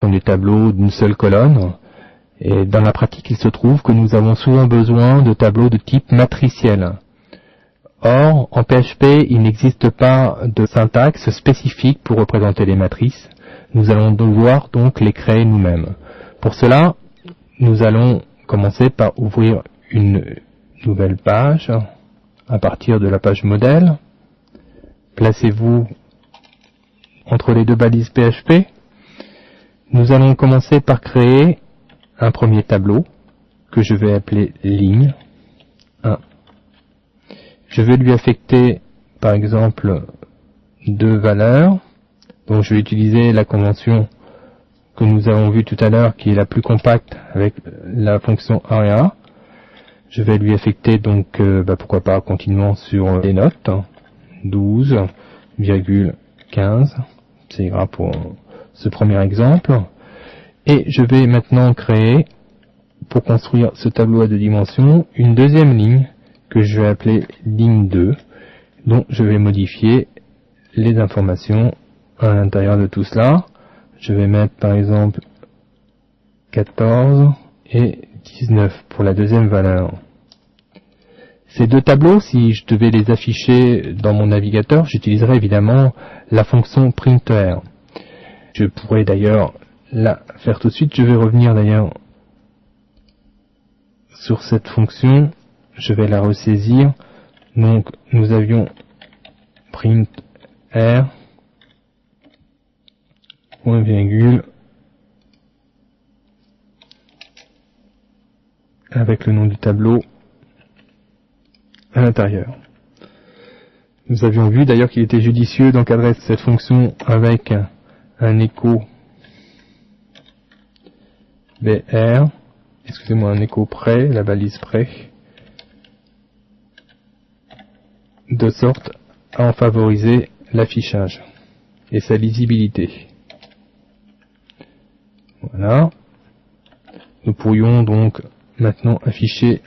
création du tableau d'une seule colonne. Et dans la pratique, il se trouve que nous avons souvent besoin de tableaux de type matriciel. Or, en PHP, il n'existe pas de syntaxe spécifique pour représenter les matrices. Nous allons devoir donc les créer nous-mêmes. Pour cela, nous allons commencer par ouvrir une nouvelle page à partir de la page modèle. Placez-vous entre les deux balises PHP. Nous allons commencer par créer un premier tableau que je vais appeler ligne 1. Je vais lui affecter par exemple deux valeurs. Donc je vais utiliser la convention que nous avons vue tout à l'heure qui est la plus compacte avec la fonction area. Je vais lui affecter donc pourquoi pas continuant sur les notes 12,15. C'est grave pour ce premier exemple. Et je vais maintenant créer, pour construire ce tableau à deux dimensions, une deuxième ligne que je vais appeler ligne 2, dont je vais modifier les informations à l'intérieur de tout cela. Je vais mettre par exemple 14 et 19 pour la deuxième valeur. Ces deux tableaux, si je devais les afficher dans mon navigateur, j'utiliserais évidemment la fonction printer. Je pourrais d'ailleurs la faire tout de suite. Je vais revenir d'ailleurs sur cette fonction. Je vais la ressaisir. Donc nous avions print r point virgule avec le nom du tableau à l'intérieur. Nous avions vu d'ailleurs qu'il était judicieux d'encadrer cette fonction avec un écho BR, excusez-moi, un écho près, la balise près, de sorte à en favoriser l'affichage et sa lisibilité. Voilà. Nous pourrions donc maintenant afficher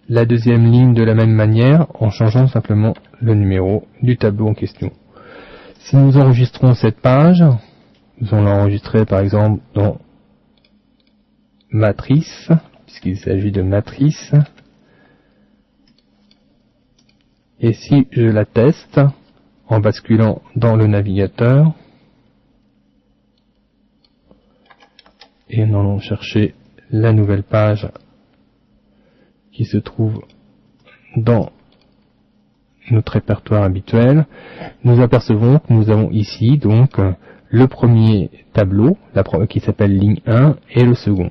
la deuxième ligne de la même manière en changeant simplement le numéro du tableau en question. Si nous enregistrons cette page, nous allons l'enregistrer par exemple dans matrice, puisqu'il s'agit de matrice. Et si je la teste en basculant dans le navigateur et en allant chercher la nouvelle page qui se trouve dans notre répertoire habituel, nous apercevons que nous avons ici donc le premier tableau qui s'appelle ligne 1 et le second.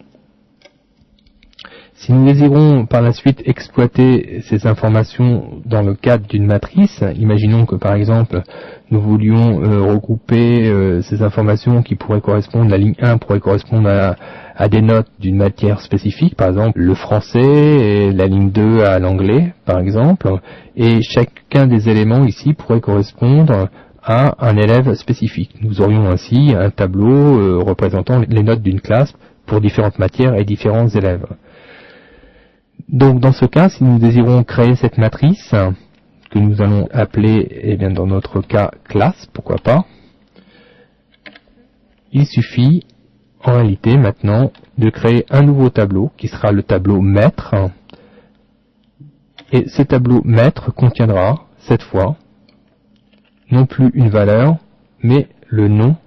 Si nous désirons par la suite exploiter ces informations dans le cadre d'une matrice, imaginons que par exemple nous voulions regrouper ces informations qui pourraient correspondre, la ligne 1 pourrait correspondre à des notes d'une matière spécifique, par exemple le français et la ligne 2 à l'anglais par exemple, et chacun des éléments ici pourrait correspondre à un élève spécifique. Nous aurions ainsi un tableau représentant les notes d'une classe pour différentes matières et différents élèves. Donc dans ce cas, si nous désirons créer cette matrice, que nous allons appeler, dans notre cas, classe, pourquoi pas, il suffit en réalité maintenant de créer un nouveau tableau qui sera le tableau maître, et ce tableau maître contiendra cette fois non plus une valeur, mais le nom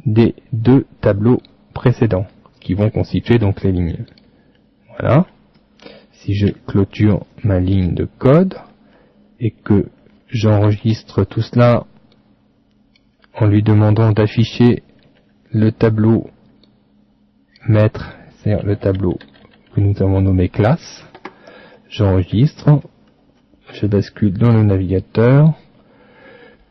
des deux tableaux précédents qui vont constituer donc les lignes. Voilà. Si je clôture ma ligne de code et que j'enregistre tout cela en lui demandant d'afficher le tableau maître, c'est-à-dire le tableau que nous avons nommé classe, j'enregistre, je bascule dans le navigateur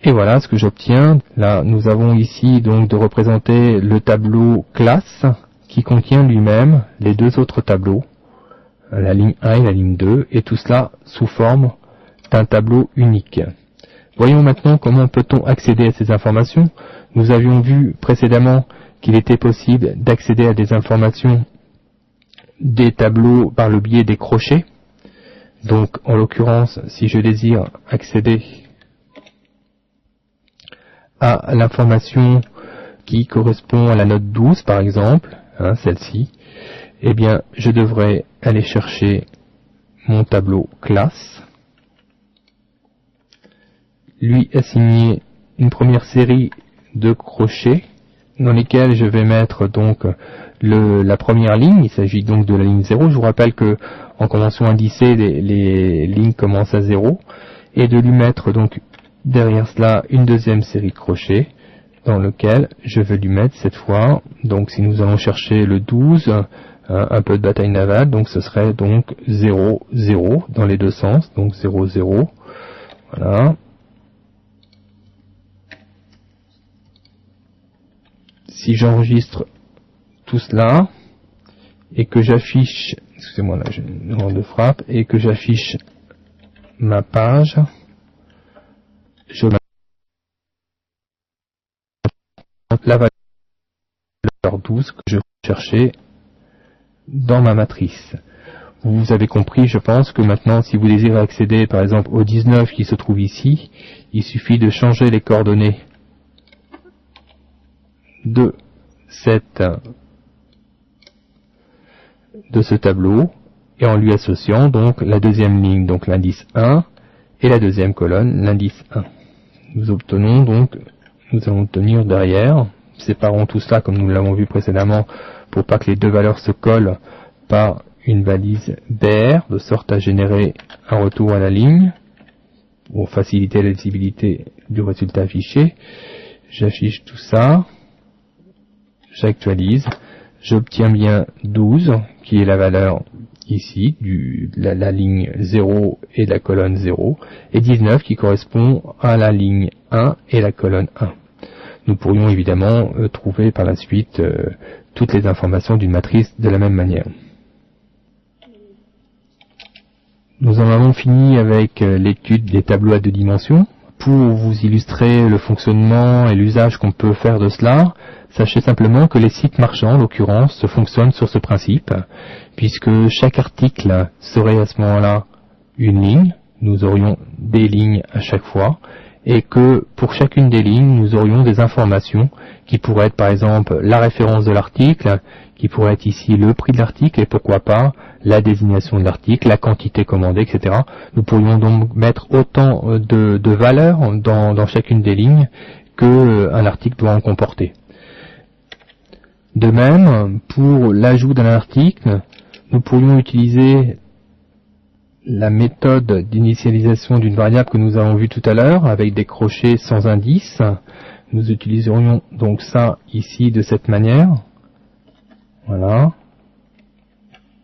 et voilà ce que j'obtiens. Là nous avons ici donc de représenter le tableau classe qui contient lui-même les deux autres tableaux, la ligne 1 et la ligne 2, et tout cela sous forme d'un tableau unique. Voyons maintenant comment peut-on accéder à ces informations. Nous avions vu précédemment qu'il était possible d'accéder à des informations des tableaux par le biais des crochets. Donc en l'occurrence, si je désire accéder à l'information qui correspond à la note 12 par exemple, hein, celle-ci, eh bien je devrais aller chercher mon tableau classe, lui assigner une première série de crochets dans lesquels je vais mettre donc la première ligne. Il s'agit donc de la ligne 0. Je vous rappelle que en convention indicée, les lignes commencent à 0, et de lui mettre donc derrière cela une deuxième série de crochets dans lequel je vais lui mettre cette fois, donc si nous allons chercher le 12, un peu de bataille navale, donc ce serait donc 0, 0 dans les deux sens, donc 0, 0, voilà. Si j'enregistre tout cela, et que j'affiche, excusez-moi là j'ai une erreur de frappe, et que j'affiche ma page, je mets la valeur 12 que je vais chercher dans ma matrice. Vous avez compris, je pense, que maintenant, si vous désirez accéder, par exemple, au 19 qui se trouve ici, il suffit de changer les coordonnées de ce tableau, et en lui associant donc la deuxième ligne, donc l'indice 1, et la deuxième colonne, l'indice 1. Nous allons obtenir derrière, séparons tout cela comme nous l'avons vu précédemment, pour pas que les deux valeurs se collent, par une balise BR, de sorte à générer un retour à la ligne, pour faciliter la lisibilité du résultat affiché. J'affiche tout ça, j'actualise, j'obtiens bien 12, qui est la valeur ici, la ligne 0 et la colonne 0, et 19 qui correspond à la ligne 1 et la colonne 1. Nous pourrions évidemment trouver par la suite toutes les informations d'une matrice de la même manière. Nous en avons fini avec l'étude des tableaux à deux dimensions. Pour vous illustrer le fonctionnement et l'usage qu'on peut faire de cela, sachez simplement que les sites marchands, en l'occurrence, fonctionnent sur ce principe, puisque chaque article serait à ce moment-là une ligne, nous aurions des lignes à chaque fois, et que pour chacune des lignes, nous aurions des informations qui pourraient être par exemple la référence de l'article, qui pourrait être ici le prix de l'article, et pourquoi pas la désignation de l'article, la quantité commandée, etc. Nous pourrions donc mettre autant de valeurs dans chacune des lignes qu'un article doit en comporter. De même, pour l'ajout d'un article, nous pourrions utiliser la méthode d'initialisation d'une variable que nous avons vue tout à l'heure, avec des crochets sans indice. Nous utiliserions donc ça ici de cette manière. Voilà.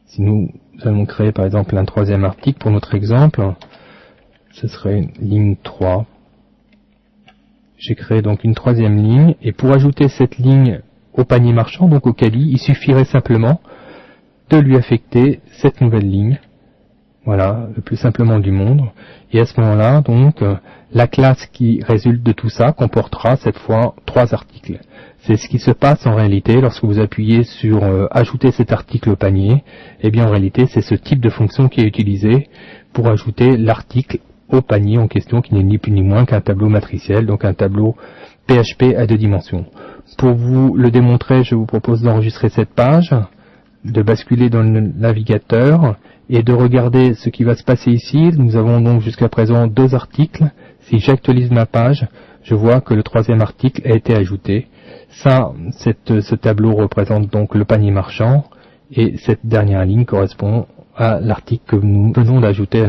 Si nous allons créer par exemple un troisième article pour notre exemple, ce serait une ligne 3. J'ai créé donc une troisième ligne, et pour ajouter cette ligne au panier marchand, donc au caddie, il suffirait simplement de lui affecter cette nouvelle ligne. Voilà, le plus simplement du monde. Et à ce moment-là, donc, la classe qui résulte de tout ça comportera cette fois 3 articles. C'est ce qui se passe en réalité lorsque vous appuyez sur ajouter cet article au panier. Eh bien, en réalité, c'est ce type de fonction qui est utilisé pour ajouter l'article au panier en question, qui n'est ni plus ni moins qu'un tableau matriciel, donc un tableau PHP à deux dimensions. Pour vous le démontrer, je vous propose d'enregistrer cette page, de basculer dans le navigateur et de regarder ce qui va se passer ici. Nous avons donc jusqu'à présent 2 articles. Si j'actualise ma page, je vois que le troisième article a été ajouté. Ça, ce tableau représente donc le panier marchand, et cette dernière ligne correspond à l'article que nous venons d'ajouter à